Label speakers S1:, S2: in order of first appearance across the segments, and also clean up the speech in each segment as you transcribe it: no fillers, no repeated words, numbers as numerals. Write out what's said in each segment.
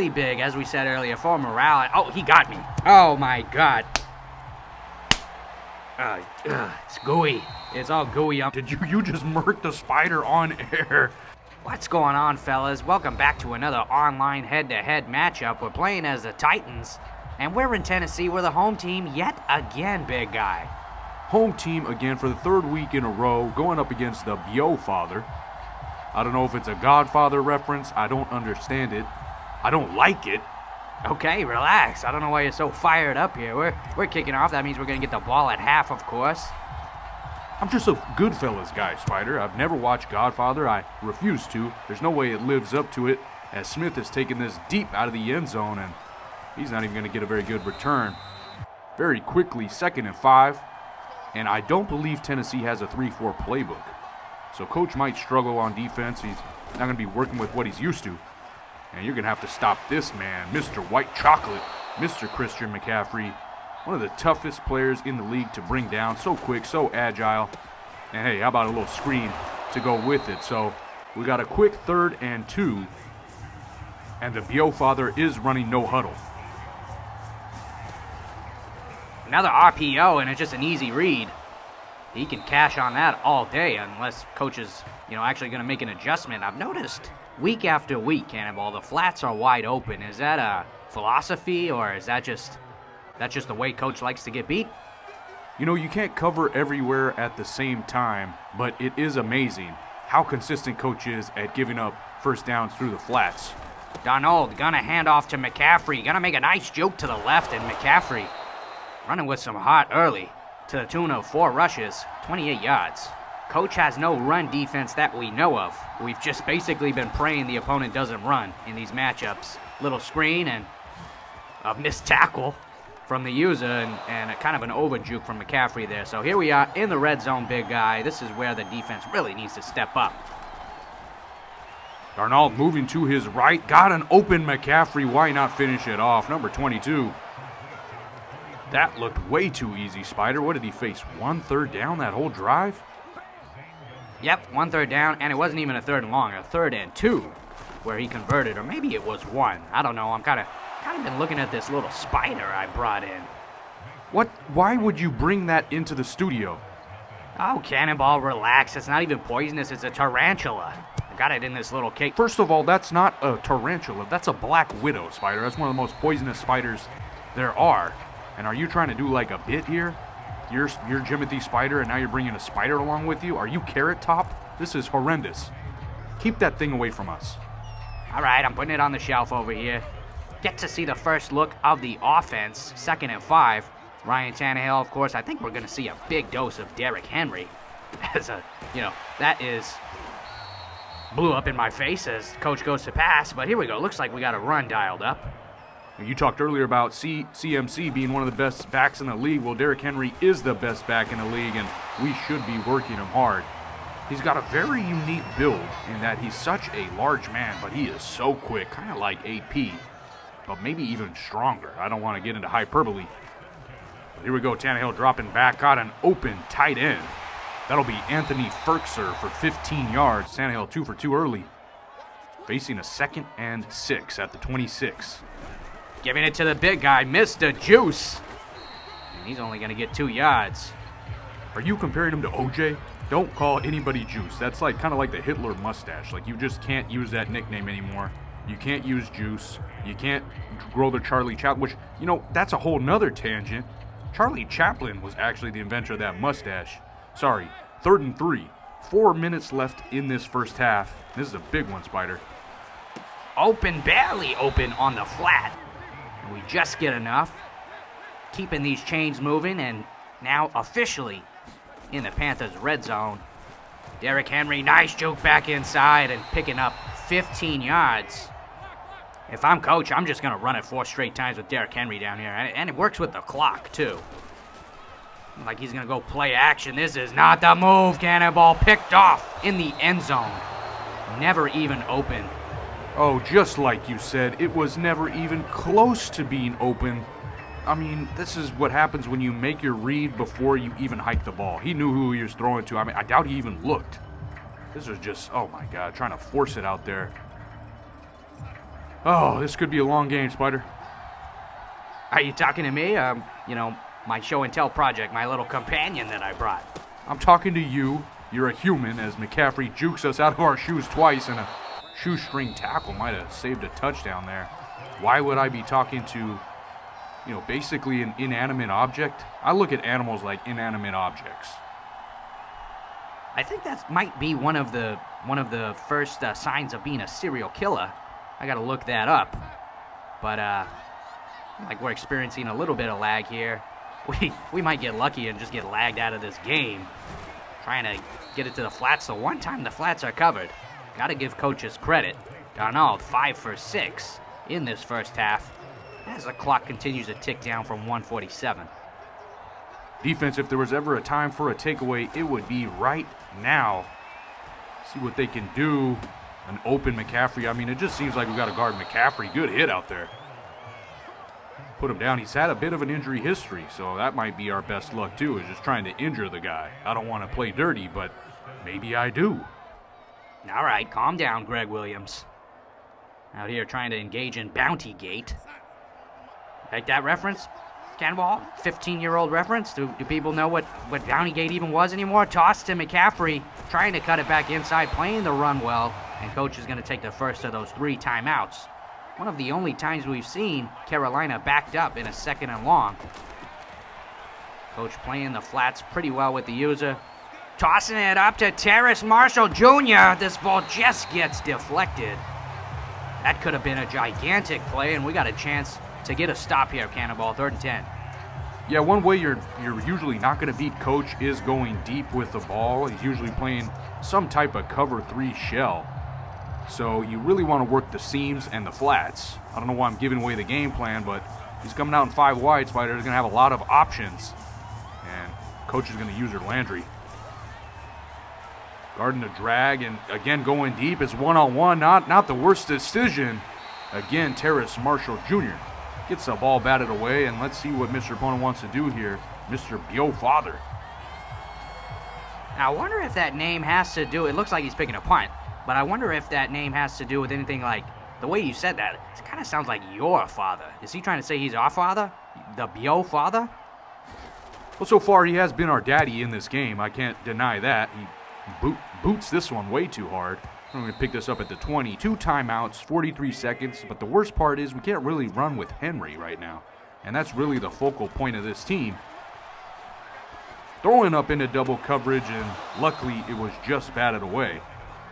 S1: really big, as we said earlier, for morale. Oh, he got me. Oh, my God. It's gooey. It's all gooey up.
S2: Did you just murk the Spyder on air?
S1: What's going on, fellas? Welcome back to another online head-to-head matchup. We're playing as the Titans, and we're in Tennessee. We're the home team yet again, big guy.
S2: Home team again for the third week in a row, going up against the Father. I don't know if it's a Godfather reference. I don't understand it. I don't like it.
S1: Okay, relax. I don't know why you're so fired up here. We're kicking off. That means we're going to get the ball at half, of course.
S2: I'm just a Goodfellas guy, Spyder. I've never watched Godfather. I refuse to. There's no way it lives up to it, as Smith has taken this deep out of the end zone, and he's not even going to get a very good return. Very quickly, 2nd and 5, and I don't believe Tennessee has a 3-4 playbook. So Coach might struggle on defense. He's not going to be working with what he's used to. And you're going to have to stop this man, Mr. White Chocolate, Mr. Christian McCaffrey. One of the toughest players in the league to bring down. So quick, so agile. And hey, how about a little screen to go with it? So we got a quick 3rd and 2. And the Father is running no huddle.
S1: Another RPO, and it's just an easy read. He can cash on that all day unless coach is, actually going to make an adjustment. I've noticed week after week, Cannonball, the flats are wide open. Is that a philosophy, or is that just the way coach likes to get beat?
S2: You can't cover everywhere at the same time, but it is amazing how consistent coach is at giving up first downs through the flats.
S1: Darnold gonna hand off to McCaffrey. Gonna make a nice joke to the left, and McCaffrey running with some heart early to the tune of 4 rushes, 28 yards. Coach has no run defense that we know of. We've just basically been praying the opponent doesn't run in these matchups. Little screen and a missed tackle from the user and a kind of an over juke from McCaffrey there. So here we are in the red zone, big guy. This is where the defense really needs to step up.
S2: Darnold moving to his right. Got an open McCaffrey. Why not finish it off? Number 22. That looked way too easy, Spyder. What did he face? 1 3rd down that whole drive?
S1: Yep, 1 3rd down, and it wasn't even a 3rd and long, a 3rd and 2 where he converted, or maybe it was 1. I don't know. I'm kind of been looking at this little Spyder I brought in.
S2: Why would you bring that into the studio?
S1: Oh, Cannonball, relax. It's not even poisonous. It's a tarantula. I got it in this little cake.
S2: First of all, that's not a tarantula. That's a black widow, Spyder. That's one of the most poisonous spiders there are. And are you trying to do like a bit here? You're Jimothy Spyder, and now you're bringing a spider along with you? Are you Carrot Top? This is horrendous. Keep that thing away from us.
S1: All right, I'm putting it on the shelf over here. Get to see the first look of the offense. 2nd and 5. Ryan Tannehill, of course. I think we're going to see a big dose of Derrick Henry. That is blew up in my face as coach goes to pass. But here we go. Looks like we got a run dialed up.
S2: You talked earlier about CMC being one of the best backs in the league. Well, Derrick Henry is the best back in the league, and we should be working him hard. He's got a very unique build in that he's such a large man, but he is so quick, kind of like AP, but maybe even stronger. I don't want to get into hyperbole. But here we go, Tannehill dropping back, got an open tight end. That'll be Anthony Ferkser for 15 yards. Tannehill 2 for 2 early. Facing a 2nd and 6 at the 26.
S1: Giving it to the big guy, Mr. Juice. And he's only going to get 2 yards.
S2: Are you comparing him to OJ? Don't call anybody Juice. That's kind of like the Hitler mustache. You just can't use that nickname anymore. You can't use Juice. You can't grow the Charlie Chaplin, which, that's a whole nother tangent. Charlie Chaplin was actually the inventor of that mustache. Sorry, 3rd and 3. 4 minutes left in this first half. This is a big one, Spyder.
S1: Open, barely open on the flat. We just get enough, keeping these chains moving, and now officially in the Panthers' red zone. Derrick Henry, nice joke back inside and picking up 15 yards. If I'm coach, I'm just going to run it 4 straight times with Derrick Henry down here, and it works with the clock, too. Like he's going to go play action. This is not the move. Cannonball picked off in the end zone. Never even open.
S2: Oh, just like you said, it was never even close to being open. I mean, this is what happens when you make your read before you even hike the ball. He knew who he was throwing to. I mean, I doubt he even looked. This was just, oh my God, trying to force it out there. Oh, this could be a long game, Spyder.
S1: Are you talking to me? My show and tell project, my little companion that I brought.
S2: I'm talking to you. You're a human, as McCaffrey jukes us out of our shoes twice, and a shoestring tackle might have saved a touchdown there. Why would I be talking to, basically an inanimate object? I look at animals like inanimate objects.
S1: I think that might be one of the first signs of being a serial killer. I gotta look that up. But we're experiencing a little bit of lag here. We might get lucky and just get lagged out of this game. Trying to get it to the flats. The one time the flats are covered. Gotta give coaches credit. Darnold 5 for 6 in this first half as the clock continues to tick down from 1:47.
S2: Defense, if there was ever a time for a takeaway, it would be right now. See what they can do. An open McCaffrey. I mean, it just seems like we got to guard McCaffrey. Good hit out there. Put him down. He's had a bit of an injury history, so that might be our best luck too, is just trying to injure the guy. I don't want to play dirty, but maybe I do.
S1: All right, calm down, Greg Williams. Out here trying to engage in Bounty Gate. Like that reference? Cannonball? 15-year-old reference? Do people know what Bounty Gate even was anymore? Toss to McCaffrey, trying to cut it back inside, playing the run well, and coach is going to take the first of those 3 timeouts. One of the only times we've seen Carolina backed up in a 2nd and long. Coach playing the flats pretty well with the user. Tossing it up to Terrace Marshall Jr. This ball just gets deflected. That could have been a gigantic play, and we got a chance to get a stop here, Cannonball, 3rd and 10.
S2: Yeah, one way you're usually not going to beat coach is going deep with the ball. He's usually playing some type of cover 3 shell. So you really want to work the seams and the flats. I don't know why I'm giving away the game plan, but he's coming out in 5 wide. Spyder is going to have a lot of options. And coach is going to use her Landry. Guarding the drag and again going deep. It's one-on-one. Not the worst decision. Again, Terrace Marshall Jr. gets the ball batted away, and let's see what Mr. Opponent wants to do here. Mr. Bio Father.
S1: Now, I wonder if that name has to do, it looks like he's picking a punt, but I wonder if that name has to do with anything like, the way you said that, it kind of sounds like your father. Is he trying to say he's our father? The Bio Father?
S2: Well, so far he has been our daddy in this game. I can't deny that. He boots this one way too hard. I'm going to pick this up at the 20. 2 timeouts, 43 seconds. But the worst part is we can't really run with Henry right now. And that's really the focal point of this team. Throwing up into double coverage, and luckily it was just batted away.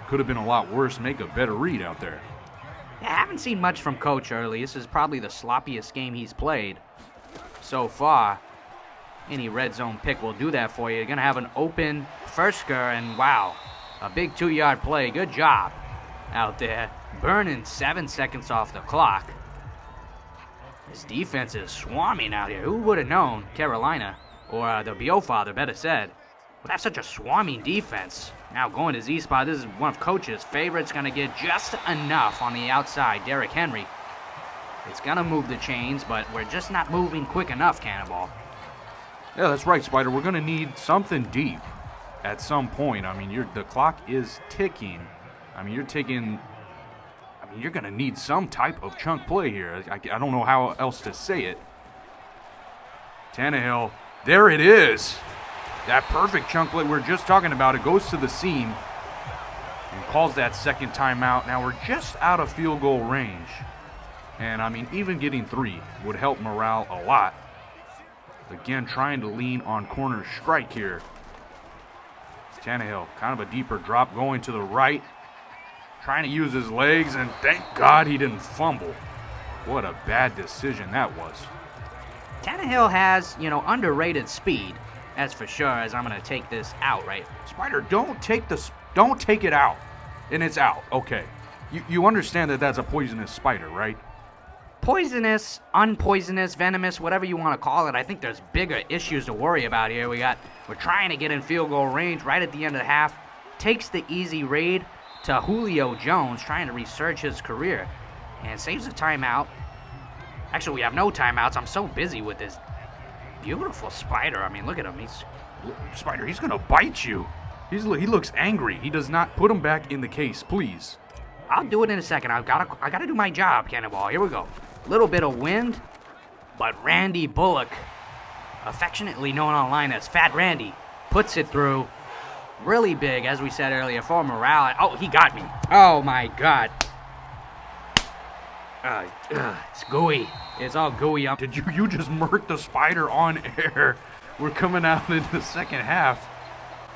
S2: Could have been a lot worse. Make a better read out there.
S1: Yeah, I haven't seen much from Coach early. This is probably the sloppiest game he's played so far. Any red zone pick will do that for you. You're going to have an open Fersker, and wow, a big 2-yard play. Good job out there. Burning 7 seconds off the clock. This defense is swarming out here. Who would have known Carolina, or the Bio Father, better said, would have such a swarming defense. Now going to Z-Spot. This is one of Coach's favorites. Going to get just enough on the outside. Derrick Henry. It's going to move the chains, but we're just not moving quick enough, Cannonball.
S2: Yeah, that's right, Spyder. We're going to need something deep at some point. I mean, the clock is ticking. I mean, you're going to need some type of chunk play here. I don't know how else to say it. Tannehill, there it is. That perfect chunk play we're just talking about. It goes to the seam and calls that second timeout. Now we're just out of field goal range. And, I mean, even getting 3 would help morale a lot. Again, trying to lean on corner strike here. Tannehill, kind of a deeper drop going to the right. Trying to use his legs, and thank God he didn't fumble. What a bad decision that was.
S1: Tannehill has, underrated speed. That's for sure, as I'm going to take this out, right?
S2: Spyder, don't take it out. And it's out. Okay. You understand that that's a poisonous spider, right?
S1: Poisonous, unpoisonous, venomous, whatever you want to call it. I think there's bigger issues to worry about here. We're trying to get in field goal range right at the end of the half. Takes the easy raid to Julio Jones, trying to resurge his career, and saves a timeout. Actually, we have no timeouts. I'm so busy with this beautiful Spyder. I mean, look at him.
S2: Spyder, he's going to bite you. He looks angry. He does not put him back in the case, please.
S1: I'll do it in a second. I gotta do my job, Cannonball. Here we go. Little bit of wind, but Randy Bullock, affectionately known online as Fat Randy, puts it through. Really big, as we said earlier, for morale. Oh, he got me. Oh my God. It's gooey. It's all gooey up.
S2: Did you just murk the Spyder on air? We're coming out into the second half.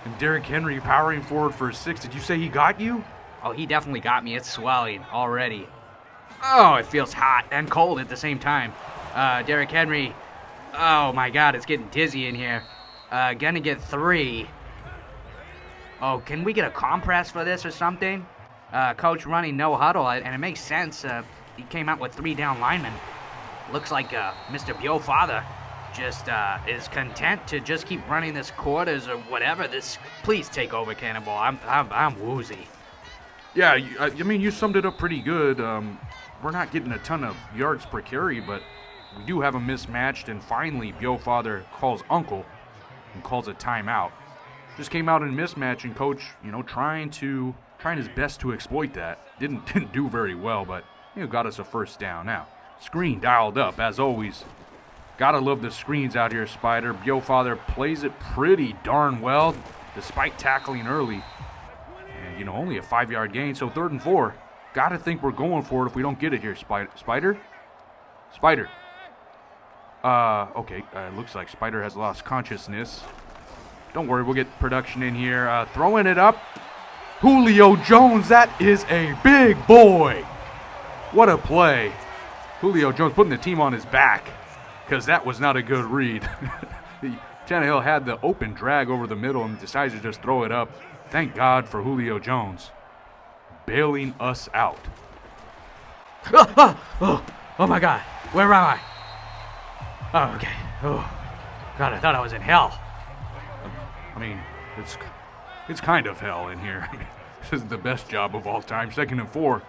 S2: And Derrick Henry powering forward for a 6. Did you say he got you?
S1: Oh, he definitely got me. It's swelling already. Oh, it feels hot and cold at the same time. Derrick Henry. Oh my God, it's getting dizzy in here. Gonna get 3. Oh, can we get a compress for this or something? Coach running no huddle, and it makes sense. He came out with 3 down linemen. Looks like Mr. Biofather just is content to just keep running this quarters or whatever. Please take over, Cannonball. I'm woozy.
S2: Yeah, I mean, you summed it up pretty good. We're not getting a ton of yards per carry, but we do have them mismatched, and finally Biofather calls uncle and calls a timeout. Just came out in mismatch, and coach, trying his best to exploit that. Didn't do very well, but got us a first down. Now, screen dialed up as always. Gotta love the screens out here, Spyder. Biofather plays it pretty darn well, despite tackling early. And only a 5-yard gain, so 3rd and 4. Gotta think we're going for it if we don't get it here, Spyder. Okay. Looks like Spyder has lost consciousness. Don't worry, we'll get production in here. Throwing it up. Julio Jones, that is a big boy. What a play. Julio Jones putting the team on his back, because that was not a good read. Tannehill had the open drag over the middle and decided to just throw it up. Thank God for Julio Jones bailing us out.
S1: Oh my God. Where am I? Oh, okay. Oh, God, I thought I was in hell.
S2: I mean, it's kind of hell in here. This is the best job of all time. 2nd and 4.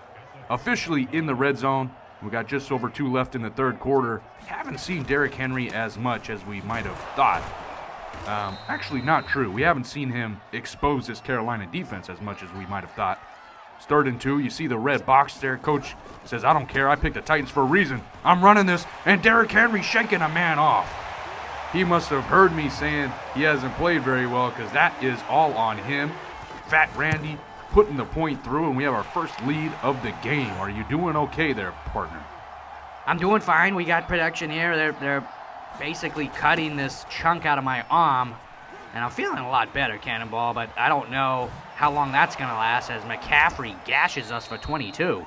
S2: Officially in the red zone. We got just over 2 left in the 3rd quarter. Haven't seen Derrick Henry as much as we might have thought. Actually, not true. We haven't seen him expose this Carolina defense as much as we might have thought. 3rd and 2. You see the red box there. Coach says, I don't care. I picked the Titans for a reason. I'm running this. And Derrick Henry shaking a man off. He must have heard me saying he hasn't played very well, because that is all on him. Fat Randy putting the point through, and we have our first lead of the game. Are you doing okay there, partner?
S1: I'm doing fine. We got production here. They're basically cutting this chunk out of my arm, and I'm feeling a lot better, Cannonball, but I don't know how long that's going to last as McCaffrey gashes us for 22.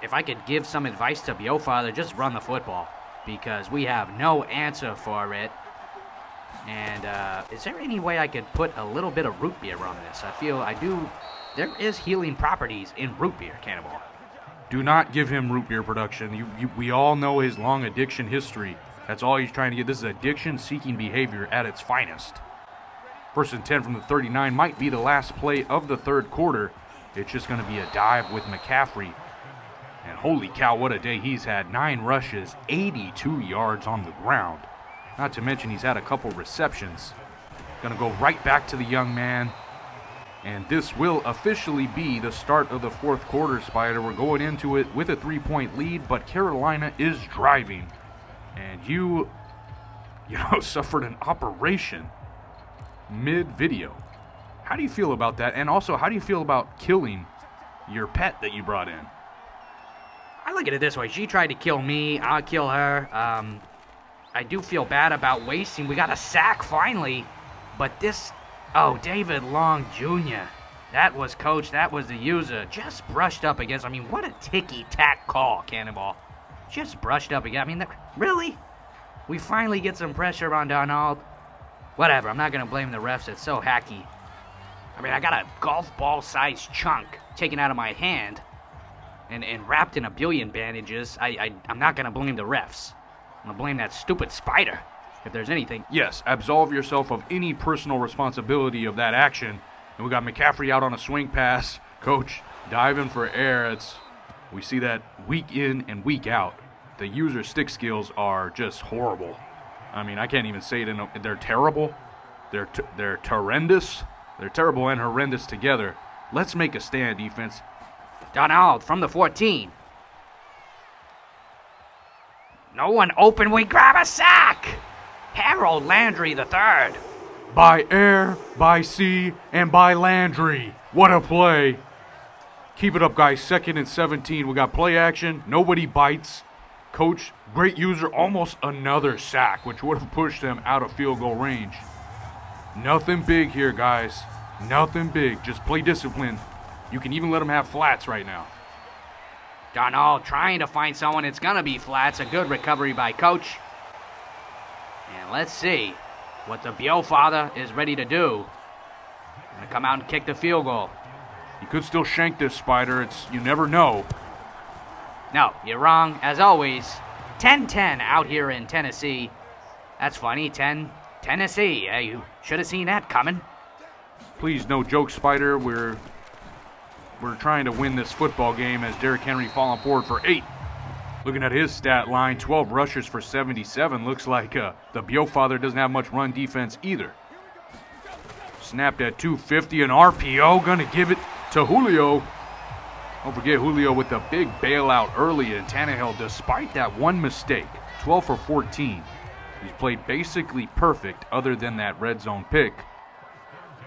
S1: If I could give some advice to Biofather, just run the football, because we have no answer for it. And is there any way I could put a little bit of root beer on this? There is healing properties in root beer, Cannonball.
S2: Do not give him root beer production. We all know his long addiction history. That's all he's trying to get. This is addiction-seeking behavior at its finest. 1st and 10 from the 39 might be the last play of the 3rd quarter. It's just going to be a dive with McCaffrey. And holy cow, what a day he's had. 9 rushes, 82 yards on the ground. Not to mention he's had a couple receptions. Going to go right back to the young man. And this will officially be the start of the 4th quarter, Spyder. We're going into it with a 3-point lead, but Carolina is driving. And you suffered an operation mid-video. How do you feel about that? And also, how do you feel about killing your pet that you brought in?
S1: I look at it this way. She tried to kill me. I'll kill her. I do feel bad about wasting. We got a sack finally. But this... Oh, David Long Jr. That was coach. That was the user. Just brushed up against... I mean, what a ticky-tack call, Cannonball. Just brushed up against... I mean, really? We finally get some pressure on Donald. Whatever. I'm not going to blame the refs. It's so hacky. I mean, I got a golf ball-sized chunk taken out of my hand and wrapped in a billion bandages. I'm not going to blame the refs. I'm going to blame that stupid Spyder, if there's anything.
S2: Yes, absolve yourself of any personal responsibility of that action. And we got McCaffrey out on a swing pass. Coach diving for air. We see that week in and week out. The user stick skills are just horrible. I mean, I can't even say it. They're terrible. They're horrendous. They're terrible and horrendous together. Let's make a stand, defense.
S1: Donald from the 14. No one open, we grab a sack! Harold Landry III.
S2: By air, by sea, and by Landry. What a play. Keep it up, guys. 2nd and 17. We got play action. Nobody bites. Coach, great user. Almost another sack, which would have pushed them out of field goal range. Nothing big here, guys. Nothing big. Just play discipline. You can even let them have flats right now.
S1: Donald trying to find someone. It's going to be flats. A good recovery by Coach. And let's see what the Biofather is ready to do. Going to come out and kick the field goal.
S2: You could still shank this, Spyder. You never know.
S1: No, you're wrong, as always. 10-10 out here in Tennessee. That's funny, 10 Tennessee. You should have seen that coming.
S2: Please, no joke, Spyder. We're trying to win this football game as Derrick Henry falling forward for 8. Looking at his stat line, 12 rushes for 77. Looks like the Biofather doesn't have much run defense either. Snapped at 250, an RPO. Gonna give it to Julio. Don't forget Julio with the big bailout early, and Tannehill, despite that one mistake, 12 for 14. He's played basically perfect other than that red zone pick.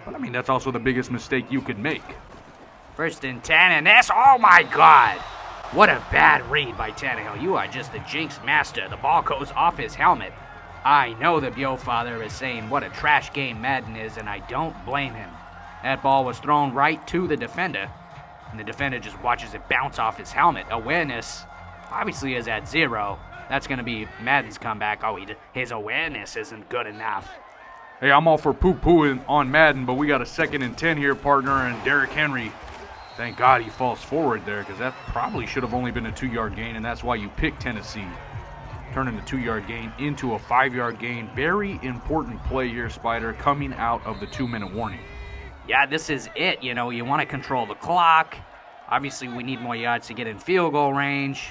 S2: But, I mean, that's also the biggest mistake you could make.
S1: 1st and 10, and this, oh my God. What a bad read by Tannehill. You are just the jinx master. The ball goes off his helmet. I know the Biofather is saying what a trash game Madden is, and I don't blame him. That ball was thrown right to the defender, and the defender just watches it bounce off his helmet. Awareness obviously is at 0. That's going to be Madden's comeback. Oh, his awareness isn't good enough.
S2: Hey, I'm all for poo-pooing on Madden, but we got a 2nd and 10 here, partner, and Derrick Henry. Thank God he falls forward there, because that probably should have only been a 2-yard gain, and that's why you picked Tennessee. Turning the 2-yard gain into a 5-yard gain. Very important play here, Spyder, coming out of the 2-minute warning.
S1: Yeah, this is it. You know, you want to control the clock. Obviously, we need more yards to get in field goal range.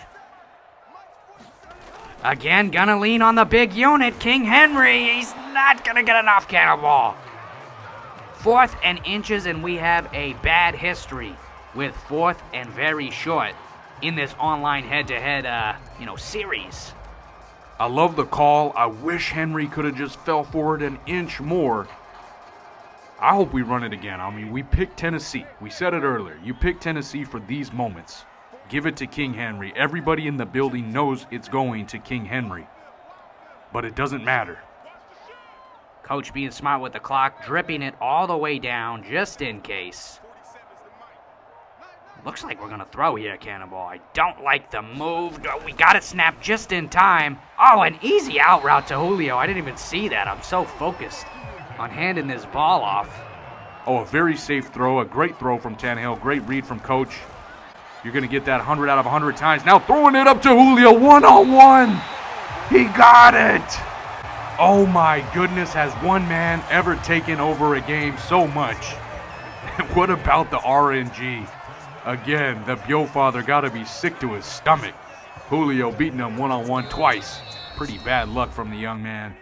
S1: Again, gonna lean on the big unit, King Henry. He's not gonna get enough, Cannonball. 4th and inches, and we have a bad history with 4th and very short in this online head-to-head, series.
S2: I love the call. I wish Henry could have just fell forward an inch more. I hope we run it again. I mean, we picked Tennessee. We said it earlier. You picked Tennessee for these moments. Give it to King Henry. Everybody in the building knows it's going to King Henry. But it doesn't matter.
S1: Coach being smart with the clock, dripping it all the way down just in case. Looks like we're going to throw here, Cannonball. I don't like the move. We got it snapped just in time. Oh, an easy out route to Julio. I didn't even see that. I'm so focused on handing this ball off.
S2: Oh, a very safe throw. A great throw from Tannehill. Great read from Coach. You're going to get that 100 out of 100 times. Now throwing it up to Julio. One-on-one. He got it. Oh, my goodness. Has one man ever taken over a game so much? What about the RNG? Again, the Biofather got to be sick to his stomach. Julio beating him one-on-one twice. Pretty bad luck from the young man.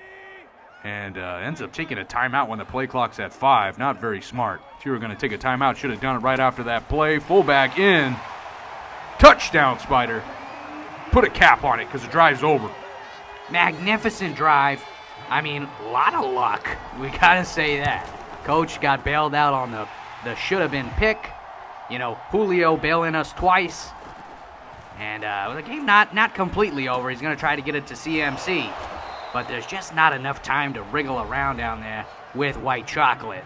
S2: And ends up taking a timeout when the play clock's at 5. Not very smart. If you were going to take a timeout, should have done it right after that play. Fullback in. Touchdown, Spyder. Put a cap on it because the drive's over.
S1: Magnificent drive. I mean, a lot of luck. We got to say that. Coach got bailed out on the should-have-been pick. You know, Julio bailing us twice. And the game not completely over. He's going to try to get it to CMC. But there's just not enough time to wriggle around down there with white chocolate.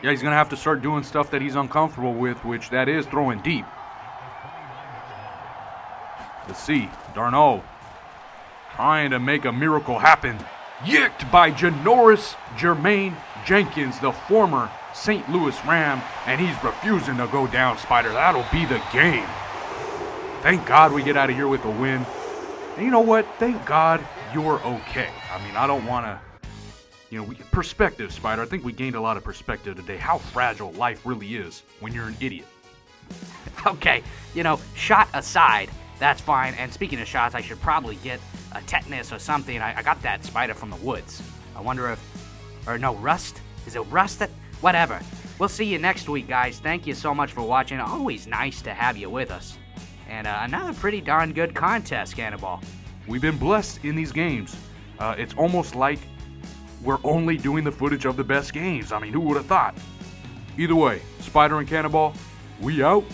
S2: Yeah, he's going to have to start doing stuff that he's uncomfortable with, which that is throwing deep. Let's see. Darno trying to make a miracle happen. Yicked by Janoris Jermaine Jenkins, the former St. Louis Ram, and he's refusing to go down, Spyder. That'll be the game. Thank God we get out of here with a win. And you know what? Thank God you're okay. I mean, I don't want to, perspective, Spyder. I think we gained a lot of perspective today. How fragile life really is when you're an idiot.
S1: Okay, shot aside, that's fine. And speaking of shots, I should probably get a tetanus or something. I got that Spyder from the woods. I wonder rust? Is it rust? Whatever. We'll see you next week, guys. Thank you so much for watching. Always nice to have you with us. And another pretty darn good contest, Cannonball.
S2: We've been blessed in these games. It's almost like we're only doing the footage of the best games. I mean, who would have thought? Either way, Spyder and Cannonball, we out.